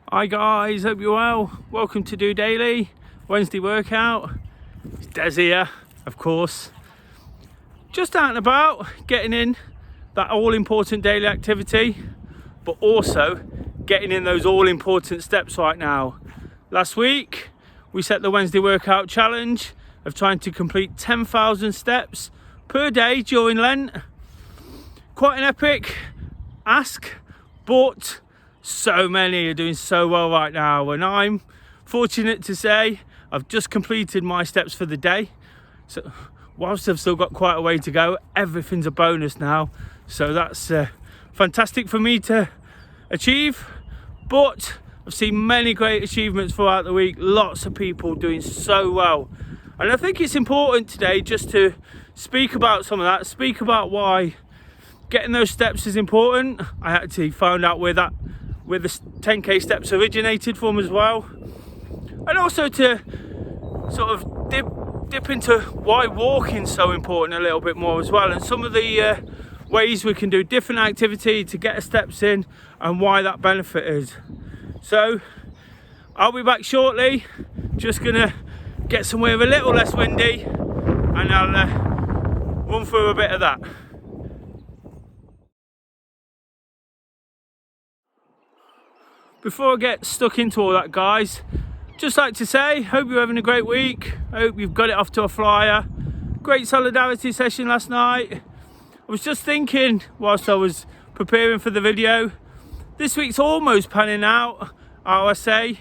Hi guys, hope you're well. Welcome to DOdaily, Wednesday workout. It's Des here, of course. Just out and about, getting in that all-important daily activity, but also getting in those all-important steps right now. Last week, we set the Wednesday workout challenge of trying to complete 10,000 steps per day during Lent. Quite an epic ask, but so many are doing so well right now, and I'm fortunate to say I've just completed my steps for the day. So whilst I've still got quite a way to go, everything's a bonus now, so that's fantastic for me to achieve. But I've seen many great achievements throughout the week, lots of people doing so well, and I think it's important today just to speak about some of that, speak about why getting those steps is important. I actually found out where the 10k steps originated from as well, and also to sort of dip into why walking's so important a little bit more as well, and some of the ways we can do different activity to get our steps in and why that benefit is. So I'll be back shortly, just gonna get somewhere a little less windy and I'll run through a bit of that. Before I get stuck into all that, guys, just like to say, hope you're having a great week. I hope you've got it off to a flyer. Great solidarity session last night. I was just thinking whilst I was preparing for the video, this week's almost panning out how I say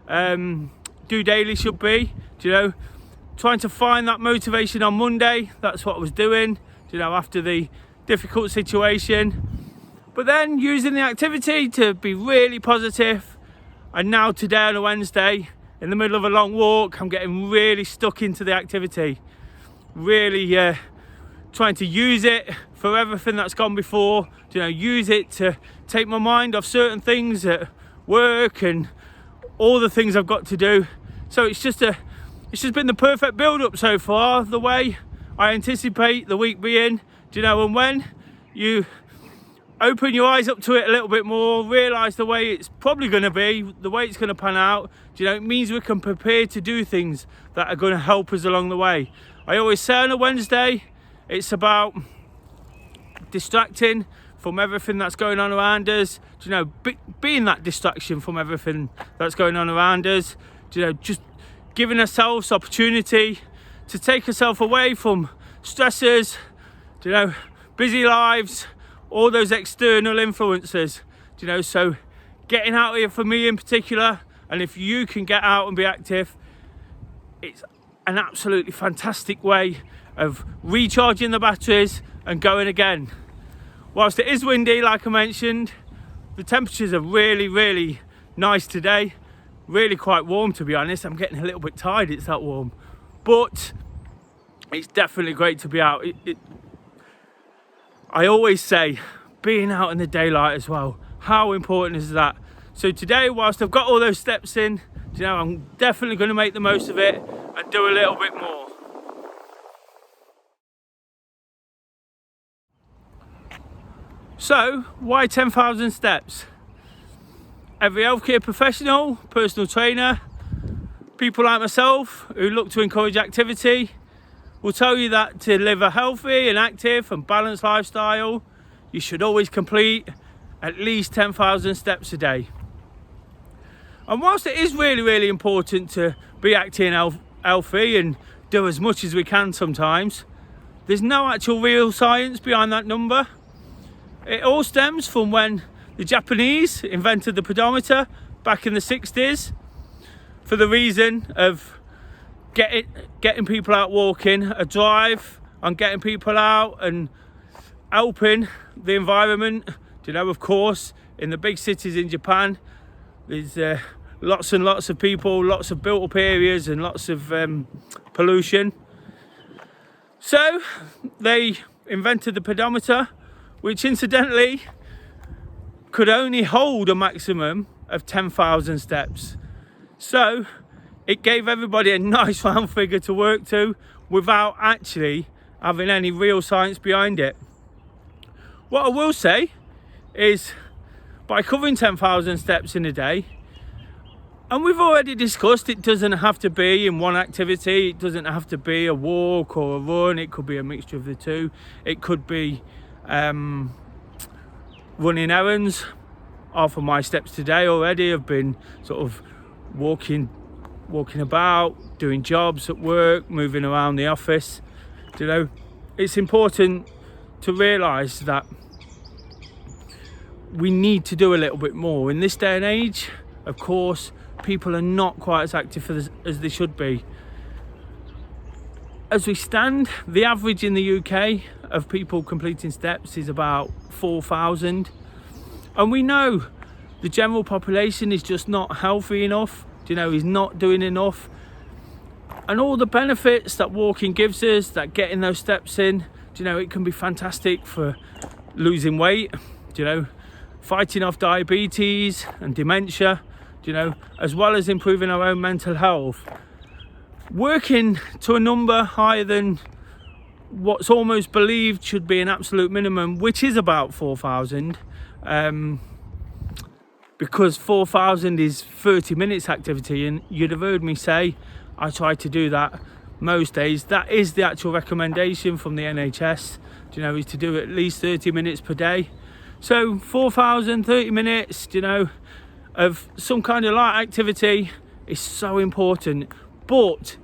DOdaily should be. Trying to find that motivation on Monday. That's what I was doing, after the difficult situation. But then using the activity to be really positive, and now today on a Wednesday, in the middle of a long walk, I'm getting really stuck into the activity. Really trying to use it for everything that's gone before, use it to take my mind off certain things at work and all the things I've got to do. So it's just been the perfect build-up so far, the way I anticipate the week being, and when you open your eyes up to it a little bit more, realise the way it's probably going to be, the way it's going to pan out, it means we can prepare to do things that are going to help us along the way. I always say on a Wednesday, it's about distracting from everything that's going on around us, being that distraction from everything that's going on around us, just giving ourselves opportunity to take ourselves away from stressors, busy lives, all those external influences, so getting out here for me in particular, and if you can get out and be active, it's an absolutely fantastic way of recharging the batteries and going again. Whilst it is windy, like I mentioned, the temperatures are really, really nice today, really quite warm, to be honest. I'm getting a little bit tired, it's that warm, but it's definitely great to be out. I always say, being out in the daylight as well, how important is that? So today, whilst I've got all those steps in, I'm definitely going to make the most of it and do a little bit more. So, why 10,000 steps? Every healthcare professional, personal trainer, people like myself who look to encourage activity will tell you that to live a healthy and active and balanced lifestyle, you should always complete at least 10,000 steps a day. And whilst it is really, really important to be active and healthy and do as much as we can sometimes, there's no actual real science behind that number. It all stems from when the Japanese invented the pedometer back in the 60s for the reason of getting people out walking, a drive on getting people out and helping the environment. Of course, in the big cities in Japan, there's lots and lots of people, lots of built up areas and lots of pollution. So they invented the pedometer, which incidentally could only hold a maximum of 10,000 steps. So it gave everybody a nice round figure to work to without actually having any real science behind it. What I will say is, by covering 10,000 steps in a day, And we've already discussed, it doesn't have to be in one activity. It doesn't have to be a walk or a run. It could be a mixture of the two. It could be running errands. Half of my steps today already have been sort of walking about, doing jobs at work, moving around the office. You know, it's important to realise that we need to do a little bit more. In this day and age, of course, people are not quite as active as they should be. As we stand, the average in the UK of people completing steps is about 4,000. And we know the general population is just not healthy enough, is not doing enough. And all the benefits that walking gives us, that getting those steps in, it can be fantastic for losing weight, fighting off diabetes and dementia, as well as improving our own mental health. Working to a number higher than what's almost believed should be an absolute minimum, which is about 4,000, because 4,000 is 30 minutes activity, and you'd have heard me say I try to do that most days. That is the actual recommendation from the NHS, is to do at least 30 minutes per day. So 4,000, 30 minutes, of some kind of light activity is so important. But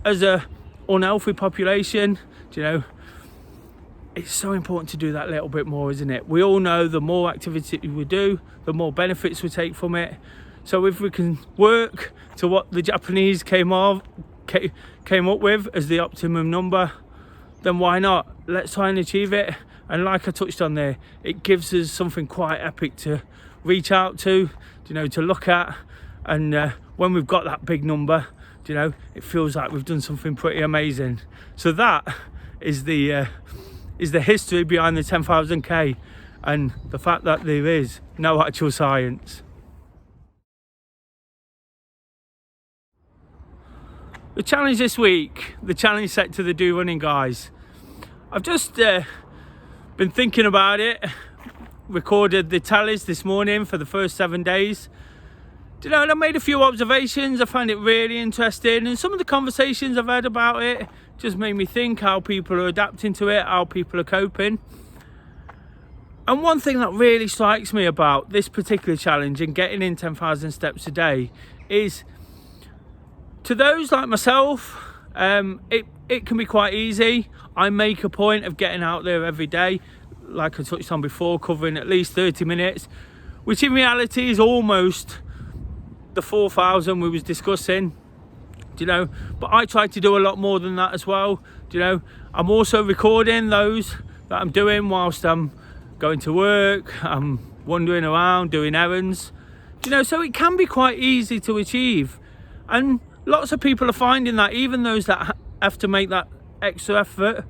as a unhealthy population, it's so important to do that little bit more, isn't it? We all know the more activity we do, the more benefits we take from it. So if we can work to what the Japanese came up with as the optimum number, then why not? Let's try and achieve it. And like I touched on there, it gives us something quite epic to reach out to look at. And when we've got that big number, it feels like we've done something pretty amazing. So that is the history behind the 10,000k, and the fact that there is no actual science. The challenge this week, the challenge set to the Do Running guys. I've just been thinking about it, recorded the tallies this morning for the first 7 days. And I made a few observations. I found it really interesting, and some of the conversations I've had about it just made me think how people are adapting to it, how people are coping. And one thing that really strikes me about this particular challenge and getting in 10,000 steps a day is, to those like myself, it can be quite easy. I make a point of getting out there every day, like I touched on before, covering at least 30 minutes, which in reality is almost the 4,000 we was discussing, but I try to do a lot more than that as well. I'm also recording those that I'm doing whilst I'm going to work, I'm wandering around doing errands, so it can be quite easy to achieve. And lots of people are finding that, even those that have to make that extra effort.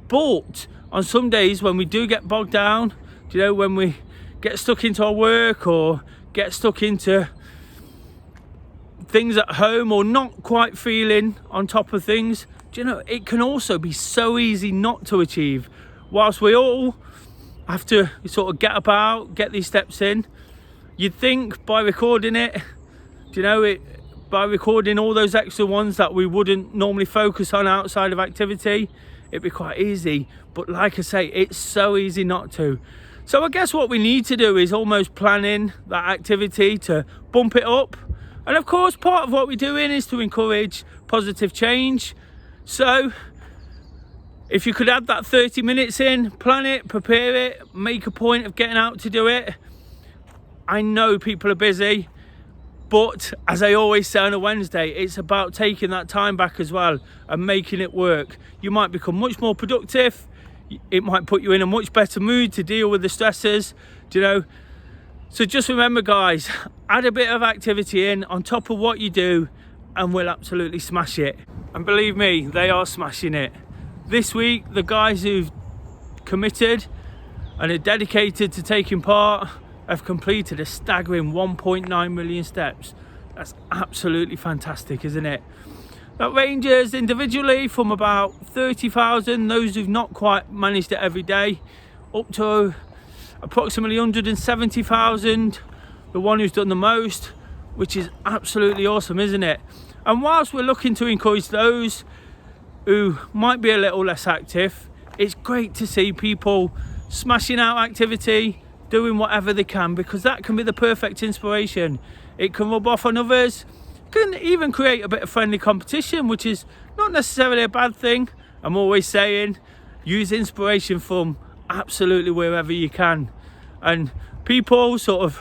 But on some days when we do get bogged down, when we get stuck into our work or get stuck into things at home or not quite feeling on top of things, it can also be so easy not to achieve. Whilst we all have to sort of get about, get these steps in, you'd think by recording it, by recording all those extra ones that we wouldn't normally focus on outside of activity, it'd be quite easy. But like I say, it's so easy not to. So I guess what we need to do is almost plan in that activity to bump it up. And of course, part of what we're doing is to encourage positive change. So if you could add that 30 minutes in, plan it, prepare it, make a point of getting out to do it. I know people are busy, but as I always say on a Wednesday, it's about taking that time back as well and making it work. You might become much more productive. It might put you in a much better mood to deal with the stressors, So just remember, guys, add a bit of activity in on top of what you do and we'll absolutely smash it. And believe me, they are smashing it. This week, the guys who've committed and are dedicated to taking part have completed a staggering 1.9 million steps. That's absolutely fantastic, isn't it? That ranges individually from about 30,000, those who've not quite managed it every day, up to approximately 170,000, the one who's done the most, which is absolutely awesome, isn't it? And whilst we're looking to encourage those who might be a little less active, it's great to see people smashing out activity, doing whatever they can, because that can be the perfect inspiration. It can rub off on others, can even create a bit of friendly competition, which is not necessarily a bad thing. I'm always saying, use inspiration from absolutely wherever you can. And people sort of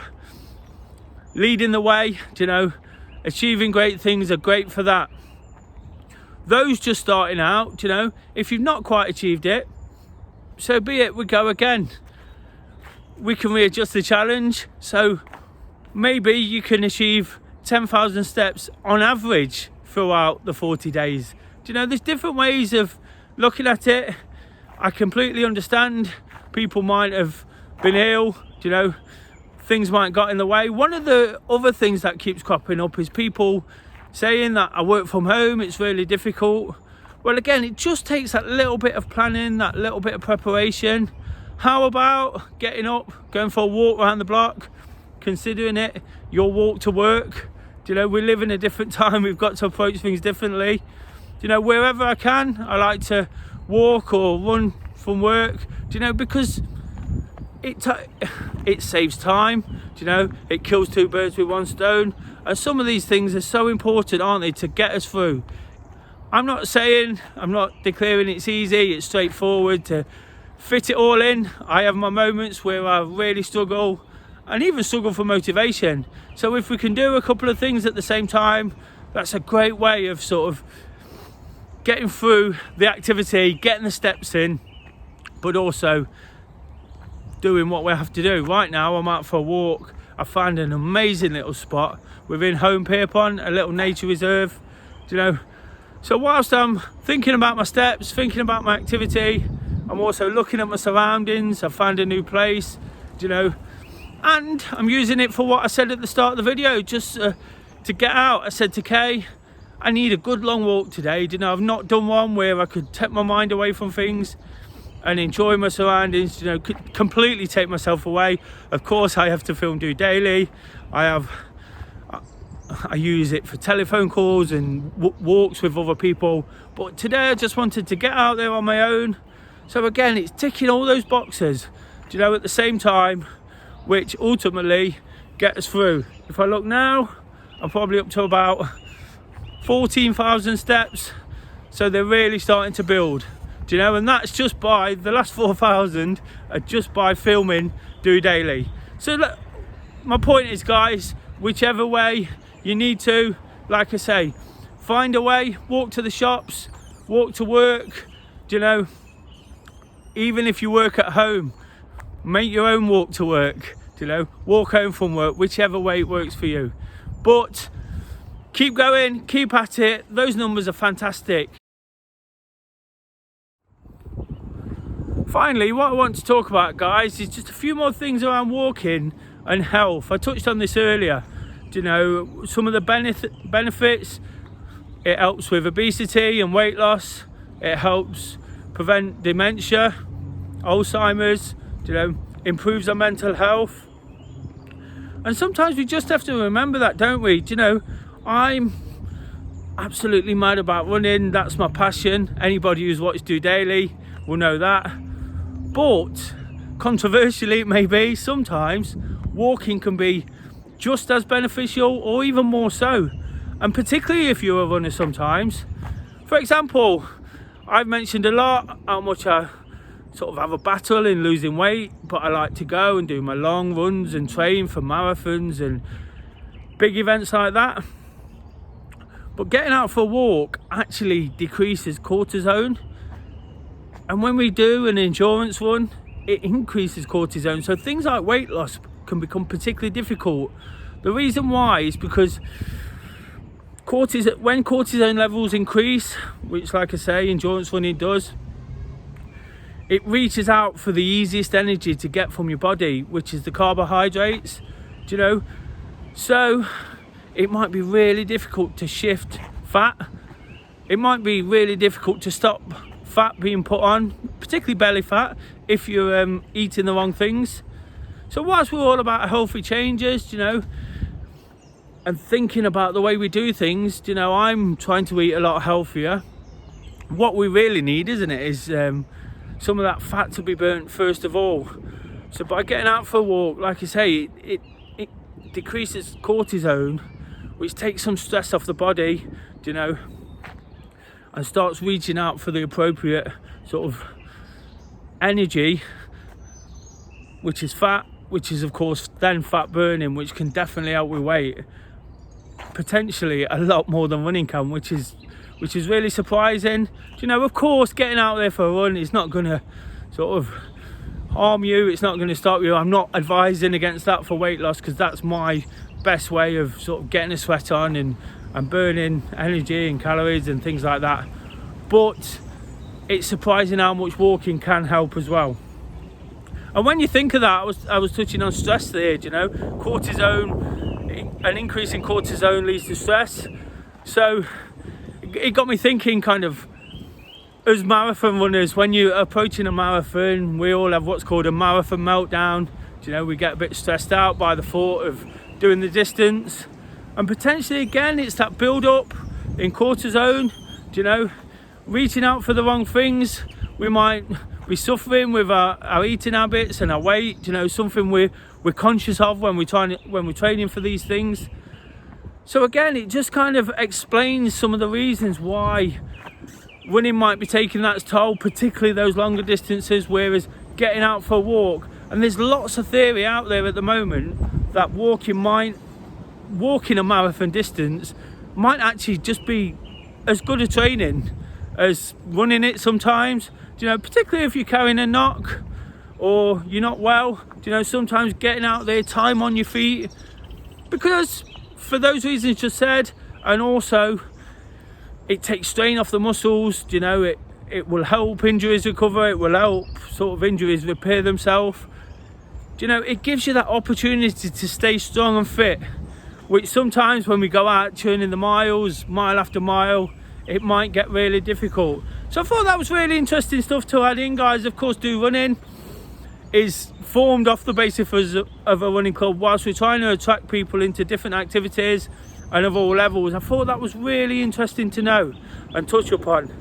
leading the way, achieving great things are great for that. Those just starting out, if you've not quite achieved it, so be it, we go again. We can readjust the challenge. So maybe you can achieve 10,000 steps on average throughout the 40 days. There's different ways of looking at it. I completely understand people might have been ill, things might have got in the way. One of the other things that keeps cropping up is people saying that I work from home, it's really difficult. Well, again, it just takes that little bit of planning, that little bit of preparation. How about getting up, going for a walk around the block, considering it your walk to work? We live in a different time, we've got to approach things differently. Wherever I can, I like to walk or run from work, because it saves time, it kills two birds with one stone. And some of these things are so important, aren't they, to get us through. I'm not declaring it's easy, it's straightforward to fit it all in. I have my moments where I really struggle and even struggle for motivation. So if we can do a couple of things at the same time, that's a great way of sort of getting through the activity, getting the steps in, but also doing what we have to do. Right now I'm out for a walk. I found an amazing little spot within Home Pierpont, a little nature reserve, So whilst I'm thinking about my steps, thinking about my activity, I'm also looking at my surroundings. I found a new place, and I'm using it for what I said at the start of the video, just to get out. I said to Kay, I need a good long walk today. I've not done one where I could take my mind away from things and enjoy my surroundings, completely take myself away. Of course, I have to film DOdaily. I use it for telephone calls and walks with other people. But today I just wanted to get out there on my own. So again, it's ticking all those boxes, at the same time, which ultimately get us through. If I look now, I'm probably up to about 14,000 steps. So they're really starting to build, and that's just by the last 4,000 are just by filming DOdaily. So look, my point is, guys, whichever way you need to, like I say, find a way, walk to the shops, walk to work, even if you work at home, make your own walk to work, walk home from work, whichever way it works for you. But keep going, keep at it. Those numbers are fantastic. Finally, what I want to talk about, guys, is just a few more things around walking and health. I touched on this earlier. Some of the benefits. It helps with obesity and weight loss. It helps prevent dementia, Alzheimer's, improves our mental health. And sometimes we just have to remember that, don't we? I'm absolutely mad about running. That's my passion. Anybody who's watched DOdaily will know that. But controversially, it may be, sometimes walking can be just as beneficial or even more so, and particularly if you're a runner sometimes. For example, I've mentioned a lot how much I sort of have a battle in losing weight, but I like to go and do my long runs and train for marathons and big events like that. But getting out for a walk actually decreases cortisol, and when we do an endurance run, it increases cortisol. So things like weight loss can become particularly difficult. The reason why is because when cortisol levels increase, which, like I say, endurance running does, it reaches out for the easiest energy to get from your body, which is the carbohydrates, so it might be really difficult to shift fat. It might be really difficult to stop fat being put on, particularly belly fat, if you're eating the wrong things. So whilst we're all about healthy changes, and thinking about the way we do things, you know, I'm trying to eat a lot healthier. What we really need, isn't it, is some of that fat to be burnt first of all. So by getting out for a walk, like I say, it decreases cortisone, which takes some stress off the body, you know, and starts reaching out for the appropriate sort of energy, which is fat, which is of course then fat burning, which can definitely help with weight, potentially a lot more than running can, which is really surprising. You know, of course, getting out there for a run is not going to sort of harm you, it's not going to stop you. I'm not advising against that for weight loss, because that's my best way of sort of getting a sweat on and burning energy and calories and things like that. But it's surprising how much walking can help as well. And when you think of that, I was touching on stress there, you know, cortisone, an increase in cortisone leads to stress. So it got me thinking, kind of, as marathon runners, when you're approaching a marathon, we all have what's called a marathon meltdown. You know, we get a bit stressed out by the thought of doing the distance, and potentially again it's that build up in cortisone, you know, reaching out for the wrong things. We might be suffering with our eating habits and our weight, you know, something we're conscious of when we're training for these things. So again, it just kind of explains some of the reasons why running might be taking that toll, particularly those longer distances, whereas getting out for a walk, and there's lots of theory out there at the moment that walking a marathon distance might actually just be as good a training as running it sometimes. You know, particularly if you're carrying a knock or you're not well, you know, sometimes getting out there, time on your feet, because for those reasons just said, and also it takes strain off the muscles, you know, it will help injuries recover, it will help sort of injuries repair themselves. You know, it gives you that opportunity to stay strong and fit, which sometimes when we go out churning the miles, mile after mile, it might get really difficult. So I thought that was really interesting stuff to add in, guys. Of course, Do Running is formed off the basis of a running club, whilst we're trying to attract people into different activities and of all levels. I thought that was really interesting to know and touch upon,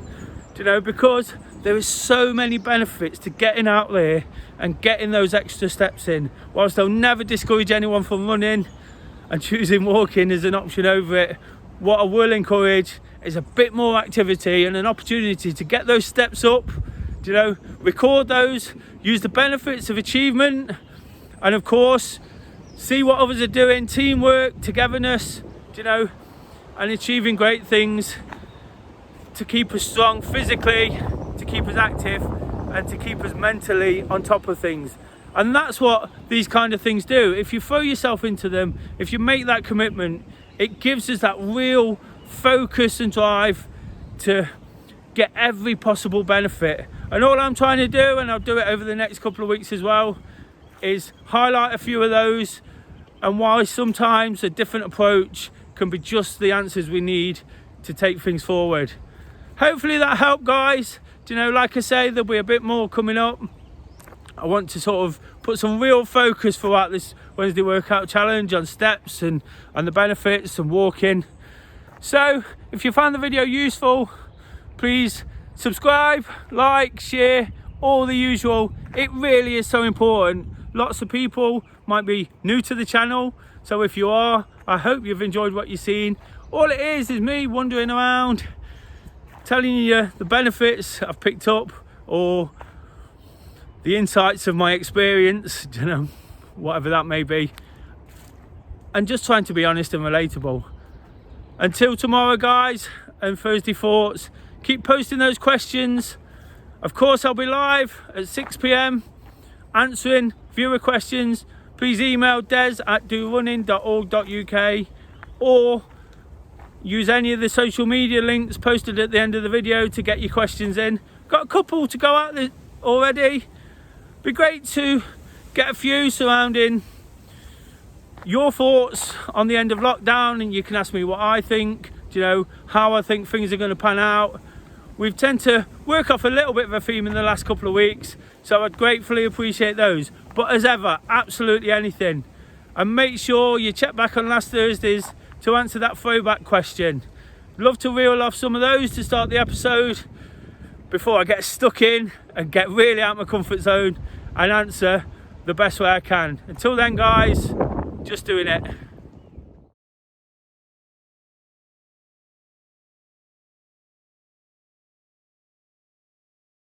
you know, because there is so many benefits to getting out there and getting those extra steps in. Whilst they'll never discourage anyone from running and choosing walking as an option over it, what I will encourage is a bit more activity and an opportunity to get those steps up, you know, record those, use the benefits of achievement, and of course see what others are doing, teamwork, togetherness, you know, and achieving great things to keep us strong physically, to keep us active, and to keep us mentally on top of things. And that's what these kind of things do. If you throw yourself into them, if you make that commitment, it gives us that real focus and drive to get every possible benefit. And all I'm trying to do, and I'll do it over the next couple of weeks as well, is highlight a few of those, and why sometimes a different approach can be just the answers we need to take things forward. Hopefully that helped, guys. You know, like I say, there'll be a bit more coming up. I want to sort of put some real focus throughout this Wednesday workout challenge on steps and the benefits and walking. So if you found the video useful, please subscribe, like, share, all the usual. It really is so important. Lots of people might be new to the channel, so if you are, I hope you've enjoyed what you've seen. All it is me wandering around, telling you the benefits I've picked up, or the insights of my experience, you know, whatever that may be, and just trying to be honest and relatable. Until tomorrow, guys, and Thursday thoughts, keep posting those questions. Of course, I'll be live at 6 p.m. answering viewer questions. Please email des@dorunning.org.uk, or use any of the social media links posted at the end of the video to get your questions in. Got a couple to go out already. Be great to get a few surrounding your thoughts on the end of lockdown, and you can ask me what I think, you know, how I think things are going to pan out. We've tend to work off a little bit of a theme in the last couple of weeks, so I'd gratefully appreciate those. But as ever, absolutely anything. And make sure you check back on last Thursday's to answer that throwback question. Love to reel off some of those to start the episode before I get stuck in and get really out of my comfort zone and answer the best way I can. Until then, guys, just doing it.